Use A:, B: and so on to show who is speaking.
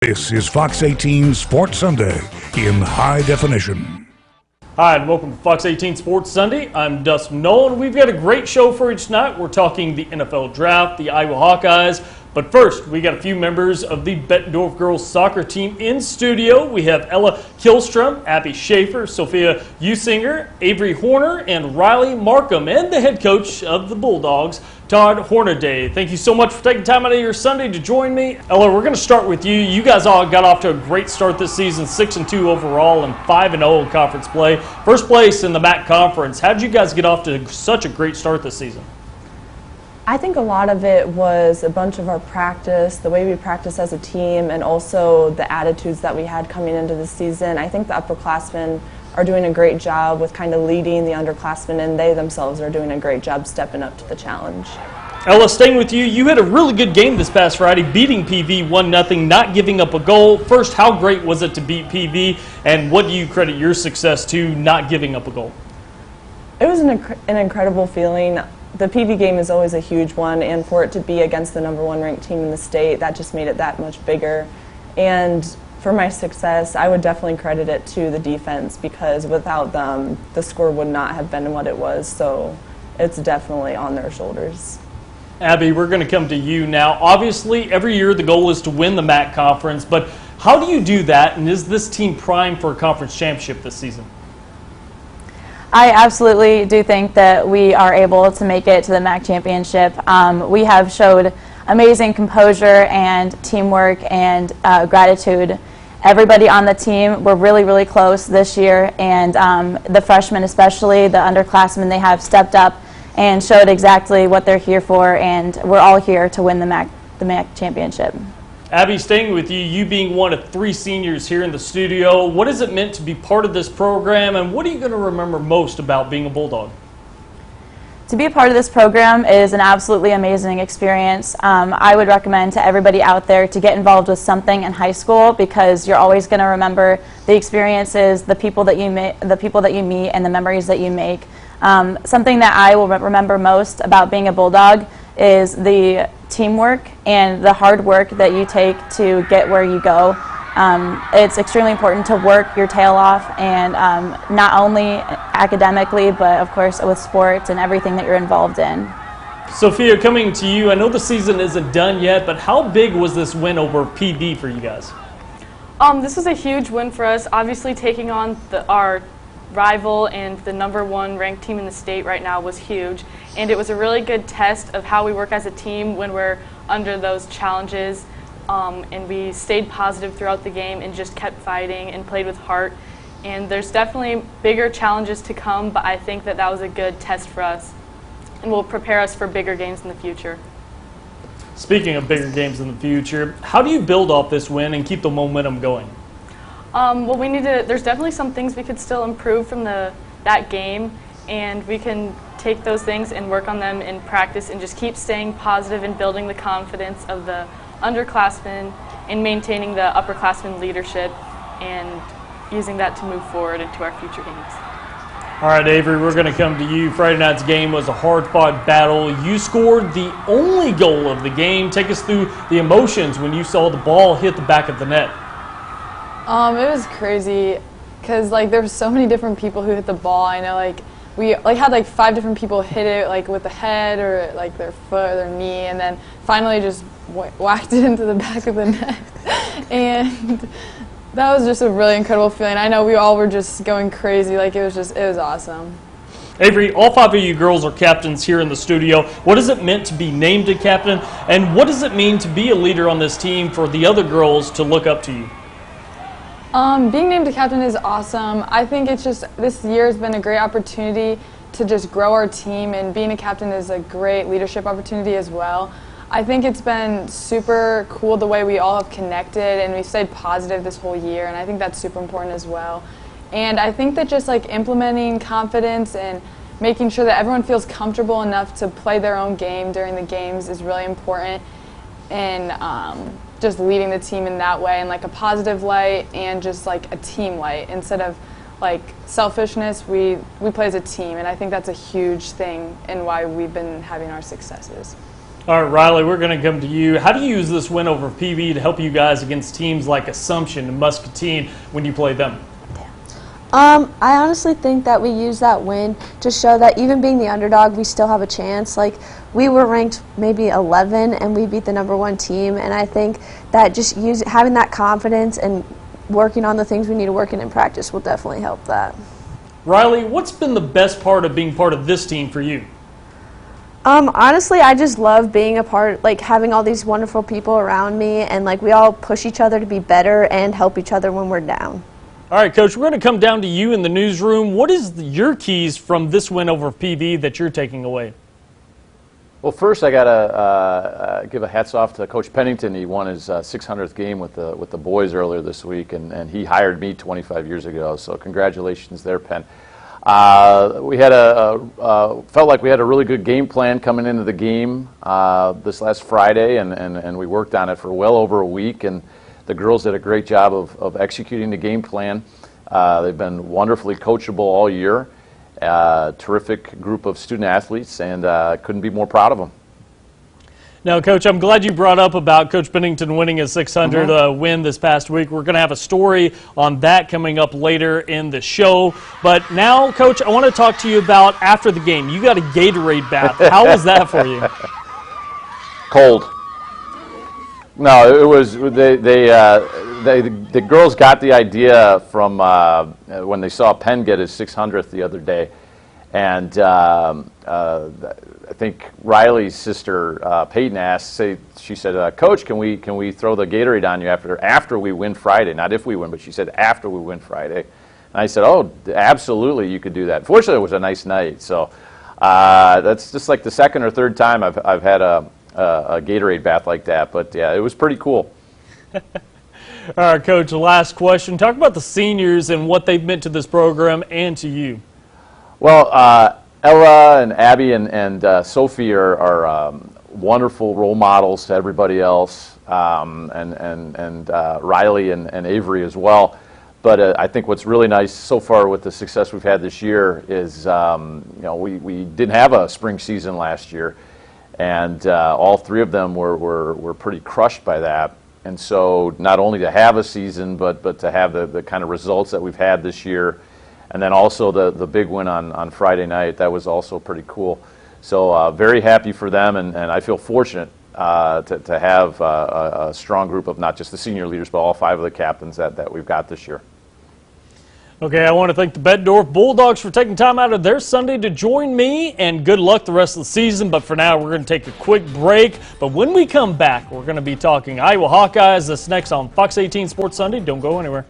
A: This is Fox 18 Sports Sunday in high definition.
B: Hi, and welcome to Fox 18 Sports Sunday. I'm Dustin Nolan. We've got a great show for you tonight. We're talking the NFL Draft, the Iowa Hawkeyes. But first, we got a few members of the Bettendorf girls soccer team in studio. We have Ella KILSTROM, Abby SCHAFER, SOPHIA UTSINGER, Avery Horner, and Riley Markham, and the head coach of the Bulldogs, TODD Hornaday. Thank you so much for taking time out of your Sunday to join me. Ella, we're going to start with you. You guys all got off to a great start this season, 6-2 overall and 5-0 in conference play. First place in the MAC conference. How did you guys get off to such a great start this season?
C: I think a lot of it was a bunch of our practice, the way we practice as a team, and also the attitudes that we had coming into the season. I think the upperclassmen are doing a great job with kind of leading the underclassmen, and they themselves are doing a great job stepping up to the challenge.
B: Ella, staying with you, you had a really good game this past Friday, beating PV 1-0, not giving up a goal. First, how great was it to beat PV, and what do you credit your success to, not giving up a goal?
C: It was an incredible feeling. The PV game is always a huge one, and for it to be against the #1 ranked team in the state, that just made it that much bigger. And for my success, I would definitely credit it to the defense, because without them, the score would not have been what it was. So it's definitely on their shoulders.
B: Abby, we're going to come to you now. Obviously, every year the goal is to win the MAC conference, but how do you do that, and is this team primed for a conference championship this season?
D: I absolutely do think that we are able to make it to the MAC championship. We have showed amazing composure and teamwork and gratitude. Everybody on the team, we're really, really close this year, and the freshmen especially, the underclassmen, they have stepped up and showed exactly what they're here for, and we're all here to win the MAC championship.
B: Abby, staying with you, you being one of 3 seniors here in the studio, what has it meant to be part of this program, and what are you going to remember most about being a Bulldog?
D: To be a part of this program is an absolutely amazing experience. I would recommend to everybody out there to get involved with something in high school, because you're always going to remember the experiences, the people that you meet, and the memories that you make. Something that I will remember most about being a Bulldog is the teamwork and the hard work that you take to get where you go. It's extremely important to work your tail off, and not only academically, but of course with sports and everything that you're involved in.
B: Sophia, coming to you, I know the season isn't done yet, but how big was this win over PV for you guys?
E: This was a huge win for us. Obviously, taking on our rival and the #1 ranked team in the state right now was huge, and it was a really good test of how we work as a team when we're under those challenges, and we stayed positive throughout the game and just kept fighting and played with heart. And there's definitely bigger challenges to come, but I think that was a good test for us and will prepare us for bigger games in the future.
B: Speaking of bigger games in the future, how do you build off this win and keep the momentum going?
E: Well, there's definitely some things we could still improve from that game, and we can take those things and work on them in practice and just keep staying positive and building the confidence of the underclassmen and maintaining the upperclassmen leadership and using that to move forward into our future games.
B: All right, Avery, we're going to come to you. Friday night's game was a hard-fought battle. You scored the only goal of the game. Take us through the emotions when you saw the ball hit the back of the net.
F: It was crazy, because there were so many different people who hit the ball. I know we had 5 different people hit it with the head or their foot or their knee, and then finally just whacked it into the back of the net. And that was just a really incredible feeling. I know we all were just going crazy. It was awesome.
B: Avery, all 5 of you girls are captains here in the studio. What does it mean to be named a captain, and what does it mean to be a leader on this team for the other girls to look up to you?
F: Being named a captain is awesome. I think this year has been a great opportunity to just grow our team, and being a captain is a great leadership opportunity as well. I think it's been super cool the way we all have connected, and we've stayed positive this whole year, and I think that's super important as well. And I think that just implementing confidence and making sure that everyone feels comfortable enough to play their own game during the games is really important, and just leading the team in that way, and a positive light and just a team light instead of selfishness. We play as a team, and I think that's a huge thing and why we've been having our successes.
B: All right, Riley, we're going to come to you. How do you use this win over PV to help you guys against teams like Assumption and Muscatine when you play them?
G: I honestly think that we use that win to show that even being the underdog, we still have a chance. Like, we were ranked maybe 11 and we beat the #1 team, and I think that just having that confidence and working on the things we need to work in practice will definitely help that.
B: Riley, what's been the best part of being part of this team for you?
G: Honestly, I just love being a part, like having all these wonderful people around me, and like we all push each other to be better and help each other when we're down.
B: All right, Coach, we're going to come down to you in the newsroom. What is your keys from this win over PV that you're taking away?
H: Well, first I got to give a hats off to Coach Pennington. He won his 600th game with the boys earlier this week, and he hired me 25 years ago. So congratulations there, Penn. We had felt like we had a really good game plan coming into the game this last Friday, and we worked on it for well over a week. And the girls did a great job of executing the game plan. They've been wonderfully coachable all year. Terrific group of student athletes, and couldn't be more proud of them.
B: Now, Coach, I'm glad you brought up about Coach Pennington winning a 600 win this past week. We're going to have a story on that coming up later in the show. But now, Coach, I want to talk to you about after the game. You got a Gatorade bath. How was that for you?
H: Cold. No, it was the girls got the idea from when they saw Penn get his 600th the other day, and I think Riley's sister Peyton asked. She said, "Coach, can we throw the Gatorade on you after we win Friday? Not if we win, but she said after we win Friday." And I said, "Oh, absolutely, you could do that." Fortunately, it was a nice night, so that's just like the second or third time I've had a Gatorade bath like that, but yeah, it was pretty cool.
B: All right, Coach, last question. Talk about the seniors and what they've meant to this program and to you.
H: Well, Ella and Abby and Sophie are wonderful role models to everybody else, and Riley and Avery as well. But I think what's really nice so far with the success we've had this year is, we didn't have a spring season last year. And all three of them were pretty crushed by that. And so not only to have a season, but to have the kind of results that we've had this year, and then also the big win on Friday night, that was also pretty cool. So very happy for them, and I feel fortunate to have a strong group of not just the senior leaders, but all 5 of the captains that we've got this year.
B: Okay, I want to thank the Bettendorf Bulldogs for taking time out of their Sunday to join me, and good luck the rest of the season. But for now, we're going to take a quick break. But when we come back, we're going to be talking Iowa Hawkeyes. That's next on Fox 18 Sports Sunday. Don't go anywhere.